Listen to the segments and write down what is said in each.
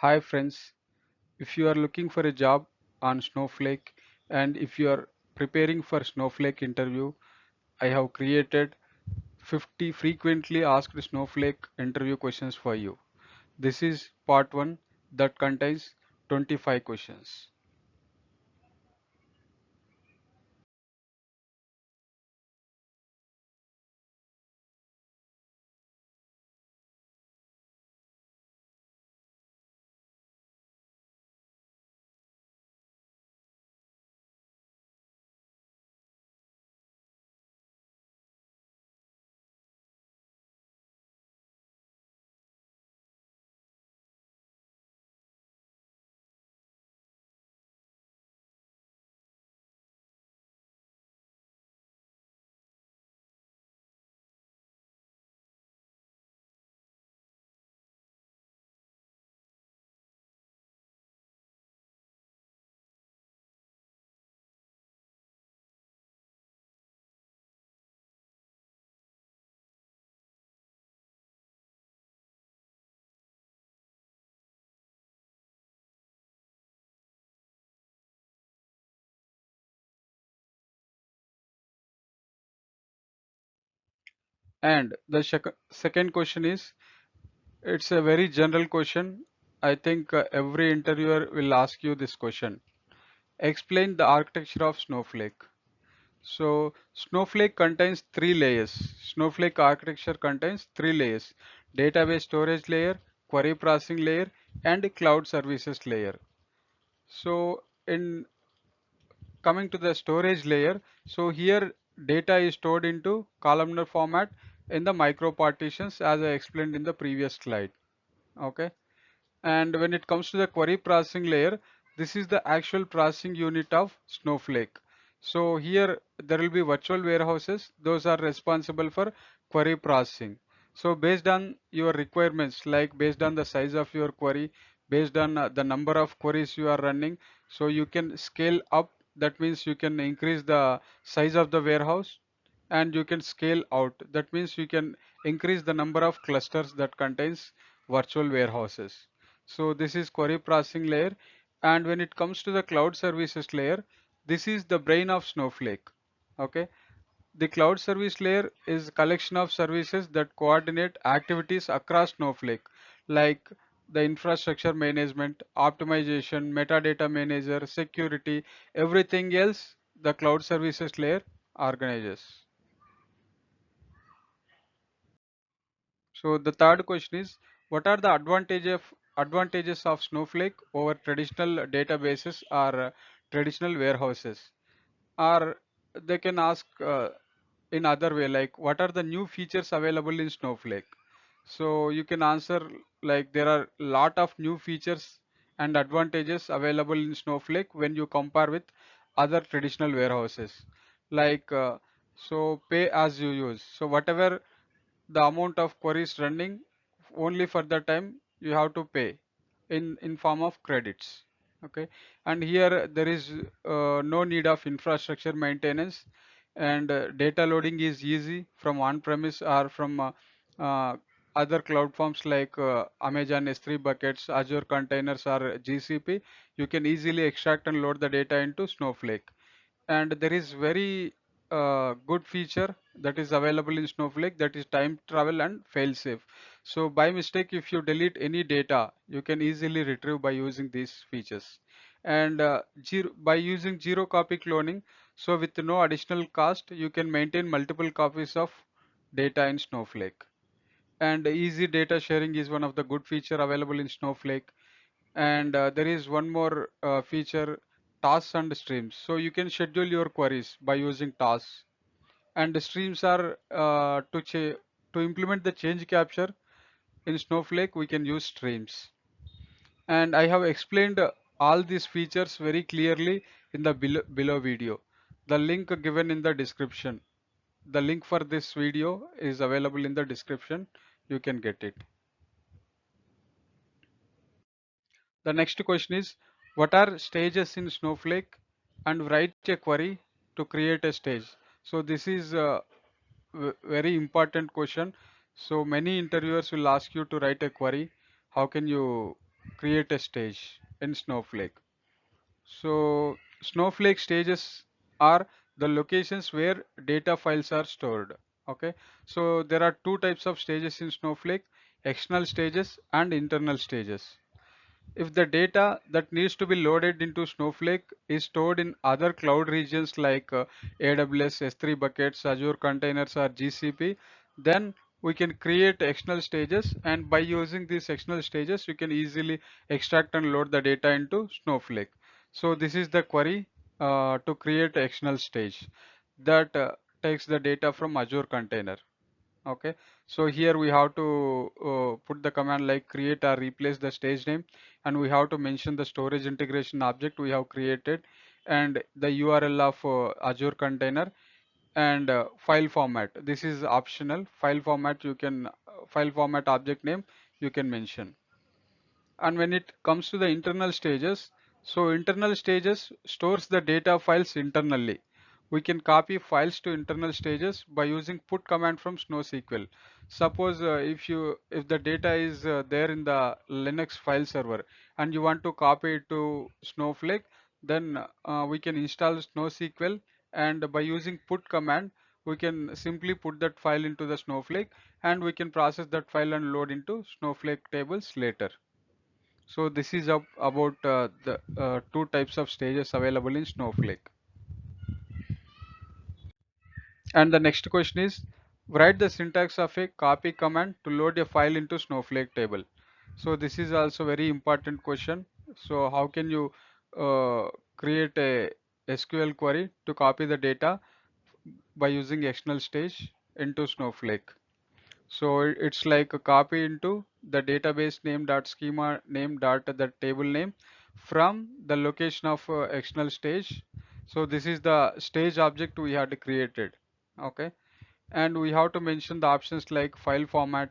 Hi friends, if you are looking for a job on Snowflake and if you are preparing for Snowflake interview, I have created 50 frequently asked Snowflake interview questions for you. This is part 1 that contains 25 questions. And the second question is, it's a very general question. I think every interviewer will ask you this question. Explain the architecture of Snowflake. So Snowflake contains three layers. Snowflake architecture contains three layers: database storage layer, query processing layer, and cloud services layer. So in coming to the storage layer, so here data is stored into columnar format in the micro partitions as I explained in the previous slide. Okay. And when it comes to the query processing layer, this is the actual processing unit of Snowflake. So here there will be virtual warehouses. Those are responsible for query processing. So based on your requirements, like based on the size of your query, based on the number of queries you are running, so you can scale up. That means you can increase the size of the warehouse, and you can scale out. That means you can increase the number of clusters that contains virtual warehouses. So this is query processing layer. And when it comes to the cloud services layer, this is the brain of Snowflake. Okay. The cloud service layer is a collection of services that coordinate activities across Snowflake, like the infrastructure management, optimization, metadata manager, security, everything else the cloud services layer organizes. So the third question is, what are the advantages of Snowflake over traditional databases or traditional warehouses? Or they can ask in other way, like what are the new features available in Snowflake? So you can answer like there are a lot of new features and advantages available in Snowflake when you compare with other traditional warehouses. Like so pay as you use. So whatever the amount of queries running, only for the time you have to pay in form of credits. Okay. And here there is no need of infrastructure maintenance, and data loading is easy from on premise or from uh, other cloud forms like Amazon S3 buckets, Azure containers, or GCP. You can easily extract and load the data into Snowflake. And there is very good feature that is available in Snowflake, that is time travel and fail safe. So by mistake, if you delete any data, you can easily retrieve by using these features. And by using zero copy cloning, so with no additional cost, you can maintain multiple copies of data in Snowflake. And easy data sharing is one of the good feature available in Snowflake. And there is one more feature, tasks and streams. So you can schedule your queries by using tasks. And the streams are to implement the change capture in Snowflake, we can use streams. And I have explained all these features very clearly in the below video. The link given in the description. The link for this video is available in the description. You can get it. The next question is, what are stages in Snowflake, and write a query to create a stage. So this is a very important question. So many interviewers will ask you to write a query. How can you create a stage in Snowflake. So Snowflake stages are the locations where data files are stored. Okay. So there are two types of stages in Snowflake: external stages and internal stages. If the data that needs to be loaded into Snowflake is stored in other cloud regions like AWS, S3 buckets, Azure containers, or GCP, then we can create external stages, and by using these external stages, you can easily extract and load the data into Snowflake. So this is the query to create external stage that takes the data from Azure container. Okay, so here we have to put the command like create or replace the stage name, and we have to mention the storage integration object we have created, and the URL of Azure container, and file format. This is optional. File format you can file format object name you can mention. And when it comes to the internal stages, so internal stages stores the data files internally. We can copy files to internal stages by using put command from SnowSQL. Suppose if the data is there in the Linux file server and you want to copy it to Snowflake, then we can install SnowSQL, and by using put command we can simply put that file into the Snowflake, and we can process that file and load into Snowflake tables later. So this is about the two types of stages available in Snowflake. And the next question is, write the syntax of a copy command to load a file into Snowflake table. So this is also very important question. So how can you create a SQL query to copy the data by using external stage into Snowflake? So it's like a copy into the database name dot schema name dot the table name from the location of external stage. So this is the stage object we had created. Okay, and we have to mention the options like file format.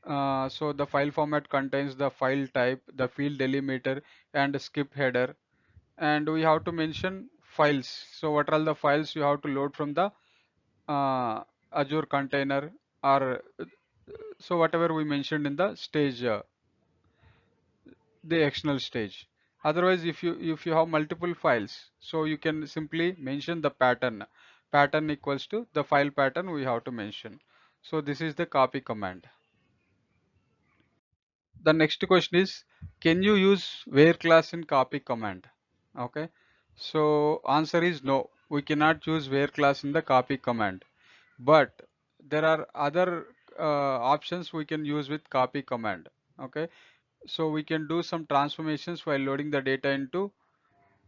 So the file format contains the file type, the field delimiter, and the skip header. And we have to mention files. So what are all the files you have to load from the uh, Azure container, or so whatever we mentioned in the stage, the external stage. Otherwise, if you have multiple files, so you can simply mention the pattern. Pattern equals to the file pattern we have to mention. So this is the copy command. The next question is, can you use where class in copy command? Okay. So answer is no. We cannot use where class in the copy command. But there are other options we can use with copy command. Okay. So we can do some transformations while loading the data into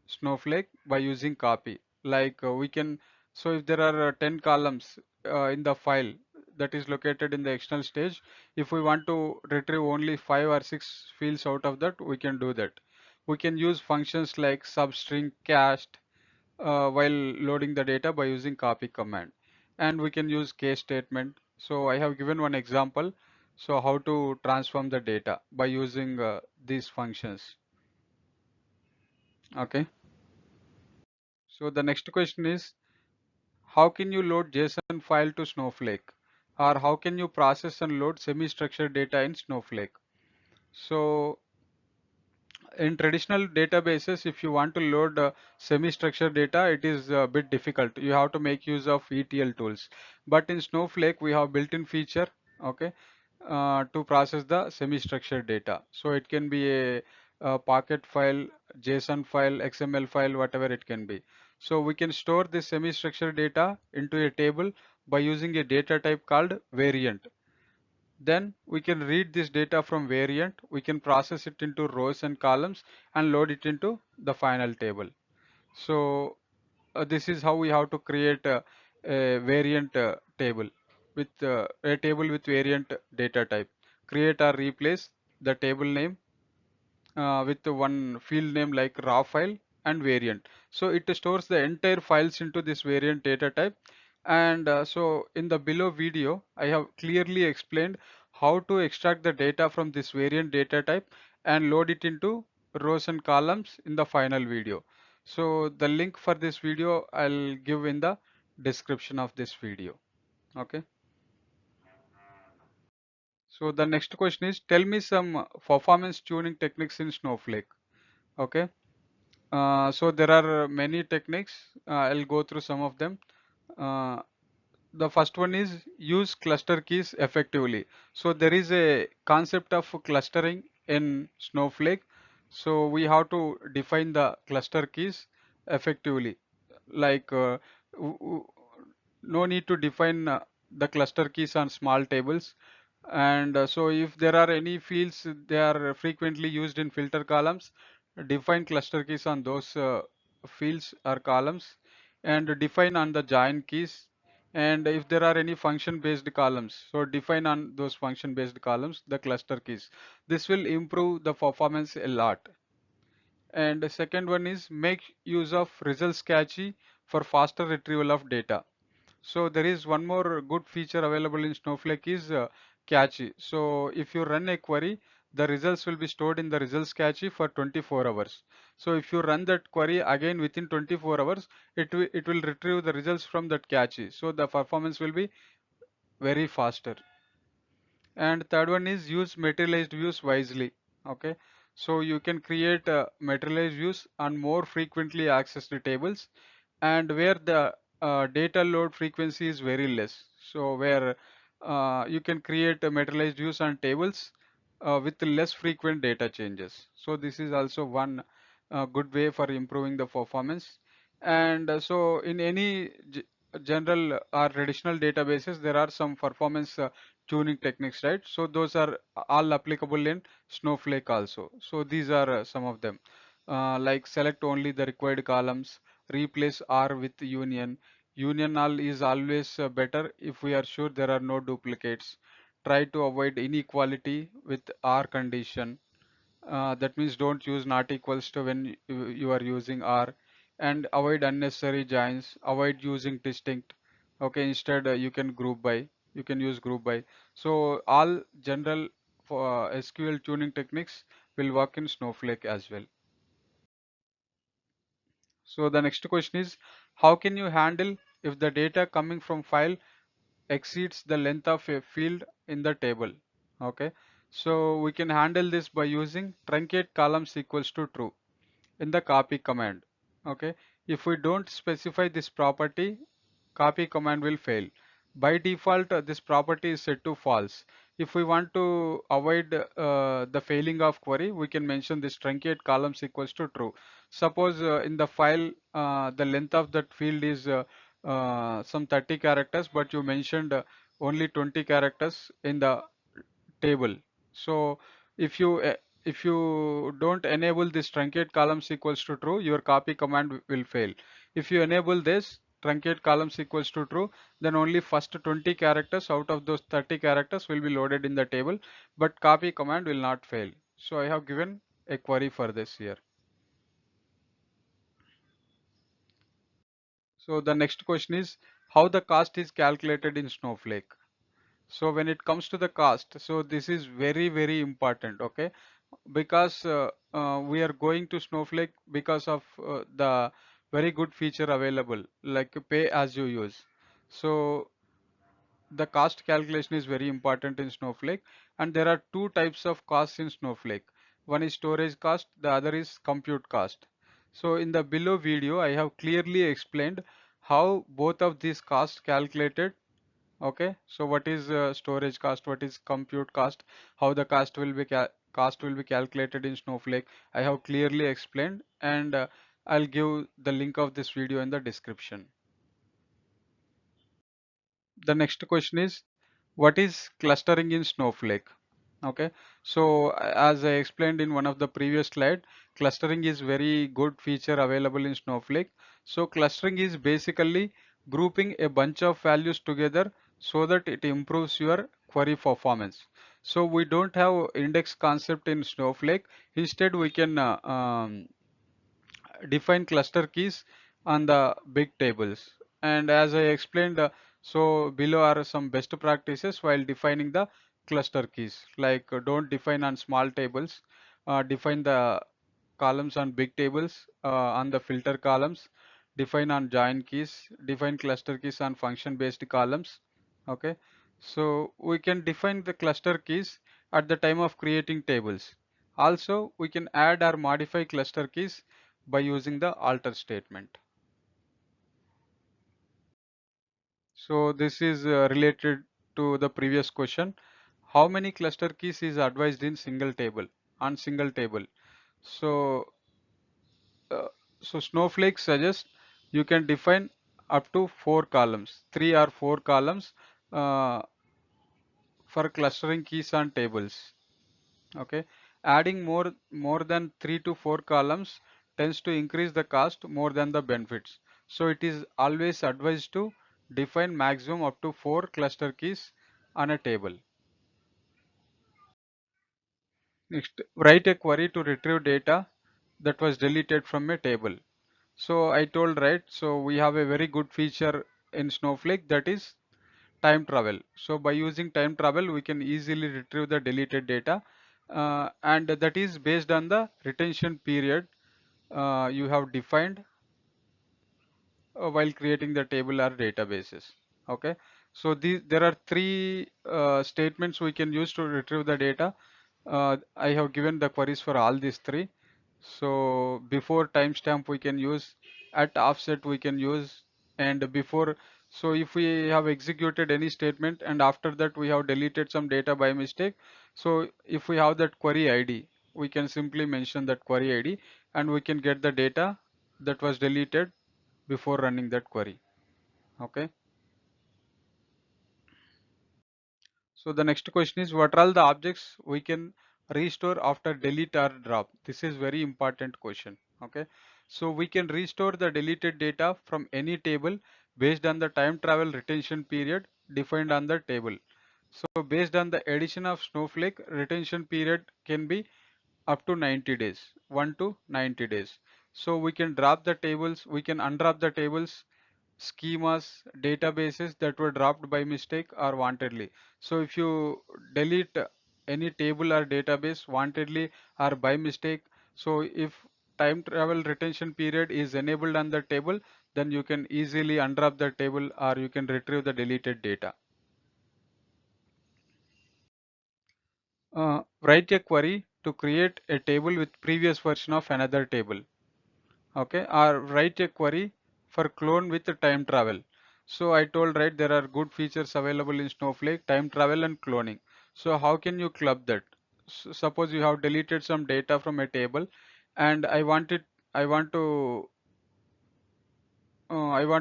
Snowflake by using copy. Like we can, so if there are 10 columns in the file that is located in the external stage, if we want to retrieve only 5 or 6 fields out of that, we can do that. We can use functions like substring, cast while loading the data by using copy command. And we can use case statement. So I have given one example. So how to transform the data by using these functions. Okay. So the next question is, how can you load JSON file to Snowflake? Or how can you process and load semi-structured data in Snowflake? So in traditional databases, if you want to load semi-structured data, it is a bit difficult. You have to make use of ETL tools. But in Snowflake, we have built-in feature, okay, to process the semi-structured data. So it can be a Pocket file, JSON file, XML file, whatever it can be. So we can store this semi-structured data into a table by using a data type called variant. Then we can read this data from variant, we can process it into rows and columns and load it into the final table. So this is how we have to create a variant table with a table with variant data type. Create or replace the table name with the one field name like raw file and variant. So it stores the entire files into this variant data type. And so in the below video, I have clearly explained how to extract the data from this variant data type and load it into rows and columns in the final video. So the link for this video I'll give in the description of this video. Okay. So the next question is, tell me some performance tuning techniques in Snowflake. Okay. So there are many techniques. I'll go through some of them. Uh, the first one is use cluster keys effectively. So there is a concept of clustering in Snowflake. So we have to define the cluster keys effectively. Like no need to define the cluster keys on small tables. And so if there are any fields, they are frequently used in filter columns, define cluster keys on those fields or columns, and define on the join keys. And if there are any function based columns, so define on those function based columns the cluster keys. This will improve the performance a lot. And the second one is make use of results cache for faster retrieval of data. So there is one more good feature available in Snowflake is cache. So if you run a query, the results will be stored in the results cache for 24 hours. So if you run that query again within 24 hours, it will retrieve the results from that cache. So the performance will be very faster. And third one is use materialized views wisely. Okay, so you can create materialized views on more frequently accessed tables, and where the data load frequency is very less. So where you can create materialized views on tables with less frequent data changes. So this is also one good way for improving the performance. And so in any general or traditional databases, there are some performance tuning techniques, right? So those are all applicable in Snowflake also. So these are some of them. Like select only the required columns, replace R with union. Union all is always better if we are sure there are no duplicates. Try to avoid inequality with R condition. That means don't use not equals to when you are using R, and avoid unnecessary joins, avoid using distinct. Okay, instead you can group by, you can use group by. So all general for SQL tuning techniques will work in Snowflake as well. So the next question is, how can you handle if the data coming from file exceeds the length of a field in the table? Okay, so we can handle this by using truncate columns equals to true in the copy command. Okay, if we don't specify this property, copy command will fail. By default, this property is set to false. If we want to avoid the failing of query, we can mention this truncate columns equals to true. Suppose in the file, the length of that field is some 30 characters, but you mentioned only 20 characters in the table. So if you don't enable this truncate columns equals to true, your copy command will fail. If you enable this truncate columns equals to true, then only first 20 characters out of those 30 characters will be loaded in the table, but copy command will not fail. So I have given a query for this here. So the next question is how the cost is calculated in Snowflake. So when it comes to the cost, so this is very, very important, okay? Because we are going to Snowflake because of the very good feature available, like pay as you use. So the cost calculation is very important in Snowflake, and there are two types of costs in Snowflake. One is storage cost, the other is compute cost. So in the below video, I have clearly explained how both of these costs calculated. Okay, so what is storage cost? What is compute cost? How the cost will be calculated in Snowflake? I have clearly explained, and I'll give the link of this video in the description. The next question is, what is clustering in Snowflake? Okay, so as I explained in one of the previous slide, clustering is very good feature available in Snowflake. So clustering is basically grouping a bunch of values together so that it improves your query performance. So we don't have index concept in Snowflake. Instead, we can define cluster keys on the big tables. And as I explained, so below are some best practices while defining the cluster keys. Like don't define on small tables, define the columns on big tables, on the filter columns, define on join keys, define cluster keys on function based columns. Okay. So we can define the cluster keys at the time of creating tables. Also, we can add or modify cluster keys by using the alter statement. So this is related to the previous question. How many cluster keys is advised in single table on single table? So uh, Snowflake suggests you can define up to 4 columns, 3 or 4 columns uh, for clustering keys on tables. Okay, adding more than 3 to 4 columns tends to increase the cost more than the benefits. So it is always advised to define maximum up to 4 cluster keys on a table. Next, write a query to retrieve data that was deleted from a table. So I told, right, so we have a very good feature in Snowflake, that is time travel. So by using time travel, we can easily retrieve the deleted data, and that is based on the retention period you have defined while creating the table or databases. Okay, so there are three statements we can use to retrieve the data. I have given the queries for all these three. So before timestamp we can use, at offset we can use, and before. So if we have executed any statement and after that we have deleted some data by mistake, so if we have that query ID, we can simply mention that query ID and we can get the data that was deleted before running that query. Okay. So the next question is, what are all the objects we can restore after delete or drop? This is very important question. Okay. So we can restore the deleted data from any table based on the time travel retention period defined on the table. So based on the addition of Snowflake, retention period can be up to 90 days, 1 to 90 days. So we can drop the tables, we can undrop the tables, schemas, databases that were dropped by mistake or wantedly. So if you delete any table or database wantedly or by mistake, so if time travel retention period is enabled on the table, then you can easily undrop the table or you can retrieve the deleted data. Write a query to create a table with previous version of another table. Okay, or write a query for clone with time travel. So I told, right, there are good features available in Snowflake, time travel and cloning. So how can you club that? Suppose you have deleted some data from a table and I want to I want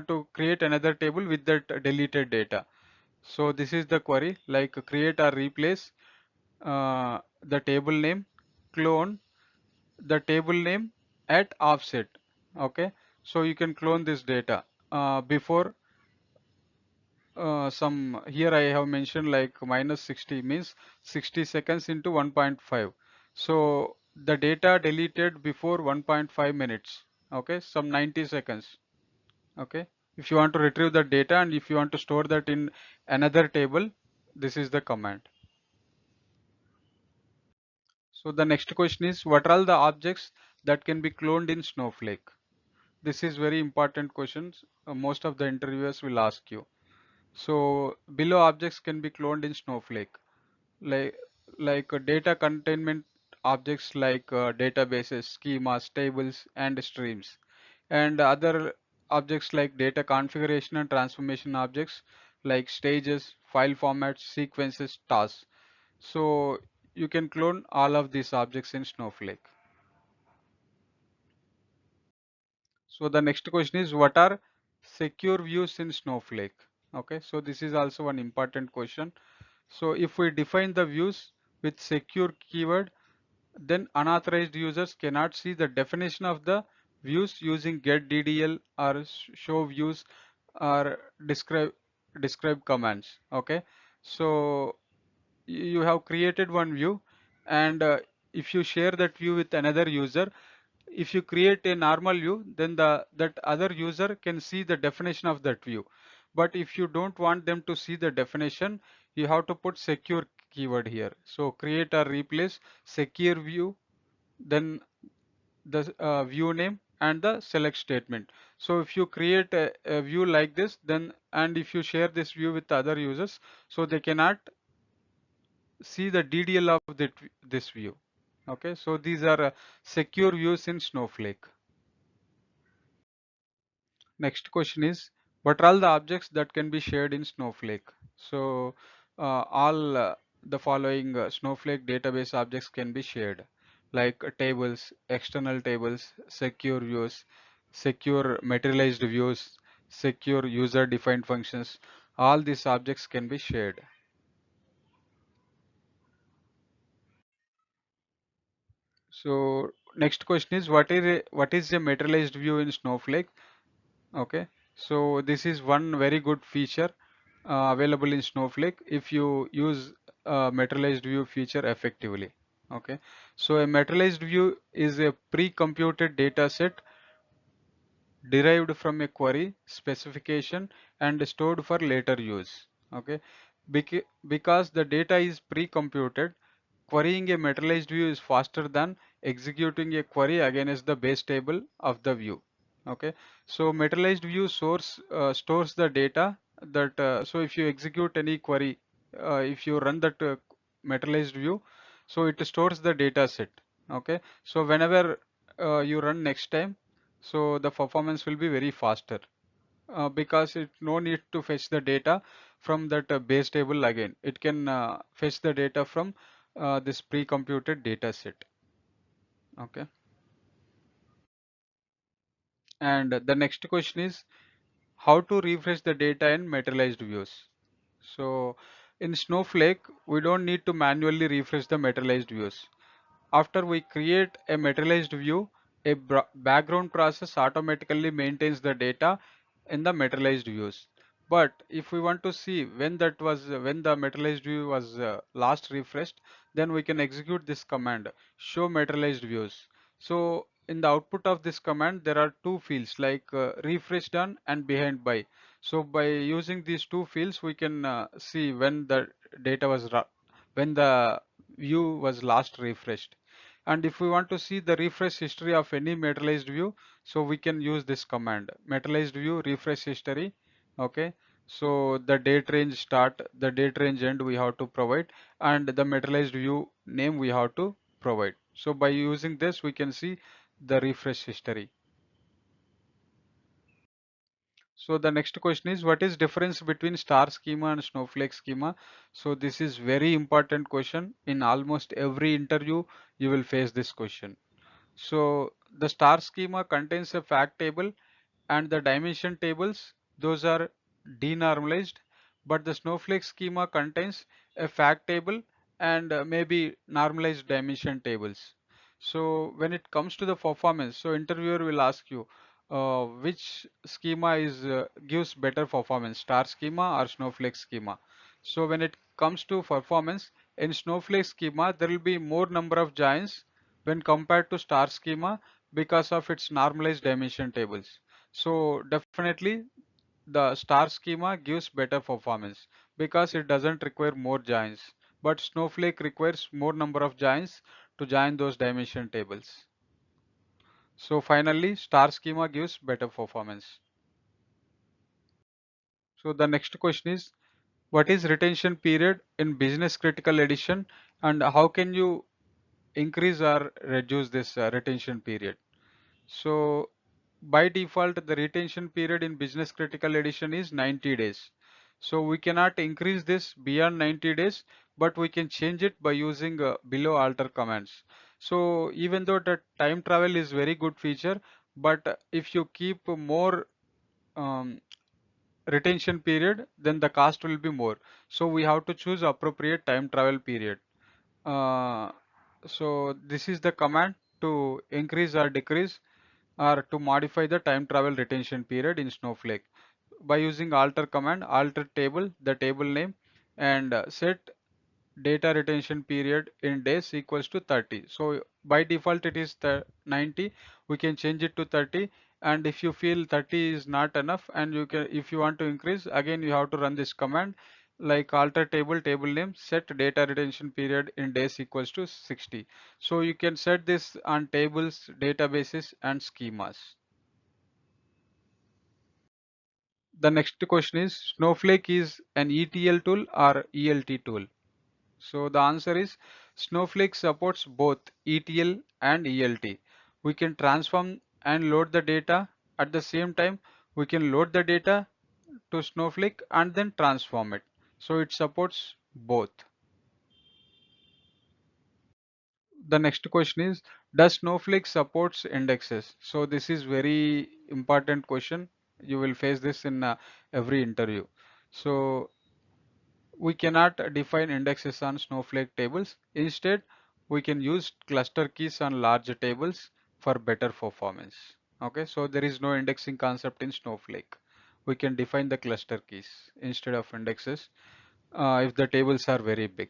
to create another table with that deleted data. So this is the query, like create or replace the table name, clone the table name at offset. Okay, so you can clone this data before some, here I have mentioned like minus 60 means 60 seconds into 1.5. So the data deleted before 1.5 minutes. Okay, some 90 seconds. Okay, if you want to retrieve the data and if you want to store that in another table, this is the command. So the next question is, what are all the objects that can be cloned in Snowflake? This is very important questions. Most of the interviewers will ask you. So below objects can be cloned in Snowflake, like data containment objects like databases, schemas, tables, and streams, and other objects like data configuration and transformation objects like stages, file formats, sequences, tasks. So you can clone all of these objects in Snowflake. So the next question is, what are secure views in Snowflake? Okay, so this is also an important question. So if we define the views with secure keyword, then unauthorized users cannot see the definition of the views using get DDL or show views or describe commands. Okay, so you have created one view, and if you share that view with another user, if you create a normal view, then that other user can see the definition of that view. But if you don't want them to see the definition, you have to put secure keyword here. So create or replace secure view, then the view name, and the select statement. So if you create a view like this, then and if you share this view with other users, so they cannot see the DDL of this view. Okay, so these are secure views in Snowflake. Next question is, what are all the objects that can be shared in Snowflake? So all the following Snowflake database objects can be shared, like tables, external tables, secure views, secure materialized views, secure user defined functions. All these objects can be shared. So next question is, what is a materialized view in Snowflake? Okay, so this is one very good feature available in Snowflake if you use a materialized view feature effectively. Okay, so a materialized view is a pre-computed data set derived from a query specification and stored for later use. Okay, because the data is pre-computed, querying a materialized view is faster than executing a query against the base table of the view. Okay, so materialized view source stores the data that so if you execute any query, if you run that materialized view, so it stores the data set. Okay, so whenever you run next time, so the performance will be very faster because it no need to fetch the data from that base table again. It can fetch the data from this pre-computed data set. Okay, and the next question is how to refresh the data in materialized views. So in Snowflake, we don't need to manually refresh the materialized views. After we create a materialized view, a background process automatically maintains the data in the materialized views. But if we want to see when the materialized view was last refreshed, then we can execute this command, show materialized views. So in the output of this command, there are two fields like refresh done and behind by. So by using these two fields, we can see when the data was when the view was last refreshed. And if we want to see the refresh history of any materialized view, so we can use this command, materialized view refresh history. Okay, so the date range start, the date range end we have to provide, and the materialized view name we have to provide. So by using this, we can see the refresh history. So the next question is, what is difference between star schema and snowflake schema? So this is very important question. In almost every interview, you will face this question. So the star schema contains a fact table and the dimension tables, those are denormalized, but the snowflake schema contains a fact table and maybe normalized dimension tables. So when it comes to the performance, so interviewer will ask you which schema gives better performance, star schema or snowflake schema. So when it comes to performance, in snowflake schema there will be more number of joins when compared to star schema because of its normalized dimension tables. So definitely the star schema gives better performance because it doesn't require more joins, but Snowflake requires more number of joins to join those dimension tables. So finally, star schema gives better performance. So the next question is, what is retention period in business critical edition and how can you increase or reduce this retention period? So by default, the retention period in business critical edition is 90 days. So we cannot increase this beyond 90 days, but we can change it by using below alter commands. So even though the time travel is very good feature, but if you keep more um, retention period, then the cost will be more. So we have to choose appropriate time travel period. Uh, so this is the command to increase or decrease or to modify the time travel retention period in Snowflake. By using alter command, alter table, the table name, and set data retention period in days equals to 30. So by default it is the 90. We can change it to 30. And if you feel 30 is not enough and you can, if you want to increase, again you have to run this command like alter table, table name, set data retention period in days equals to 60. So you can set this on tables, databases, and schemas. The next question is Snowflake is an ETL tool or ELT tool? So the answer is Snowflake supports both ETL and ELT. We can transform and load the data at the same time. We can load the data to Snowflake and then transform it. So it supports both. The next question is, does Snowflake supports indexes? So this is very important question. You will face this in every interview. So we cannot define indexes on Snowflake tables. Instead, we can use cluster keys on larger tables for better performance. Okay, so there is no indexing concept in Snowflake. We can define the cluster keys instead of indexes if the tables are very big.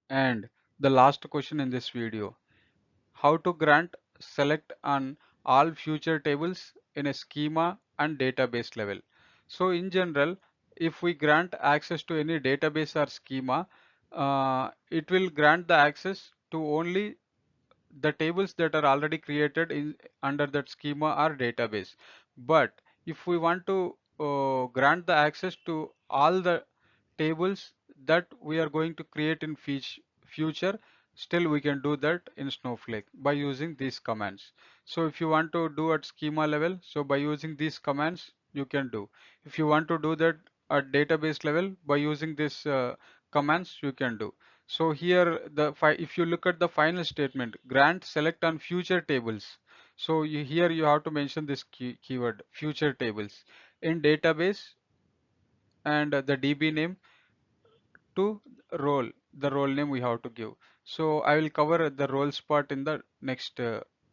And the last question in this video, how to grant select on all future tables in a schema and database level. So in general, if we grant access to any database or schema, it will grant the access to only the tables that are already created in under that schema or database. But if we want to grant the access to all the tables that we are going to create in future, still we can do that in Snowflake by using these commands. So if you want to do at schema level, so by using these commands you can do. If you want to do that at database level, by using these commands you can do. So here if you look at the final statement, grant select on future tables. So here you have to mention this keyword future tables in database, and the DB name to the role name we have to give. So I will cover the roles part in the next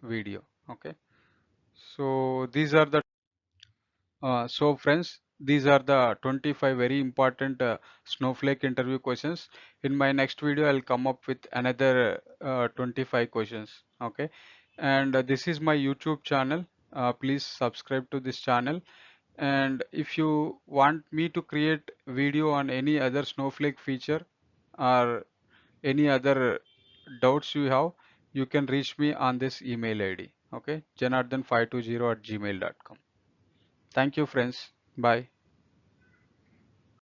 video. Okay. So these are the so friends, these are the 25 very important Snowflake interview questions. In my next video, I'll come up with another 25 questions. Okay. And this is my YouTube channel. Please subscribe to this channel. And if you want me to create video on any other Snowflake feature or any other doubts you have, you can reach me on this email ID. Okay, janardhan520 at gmail.com. Thank you, friends. Bye.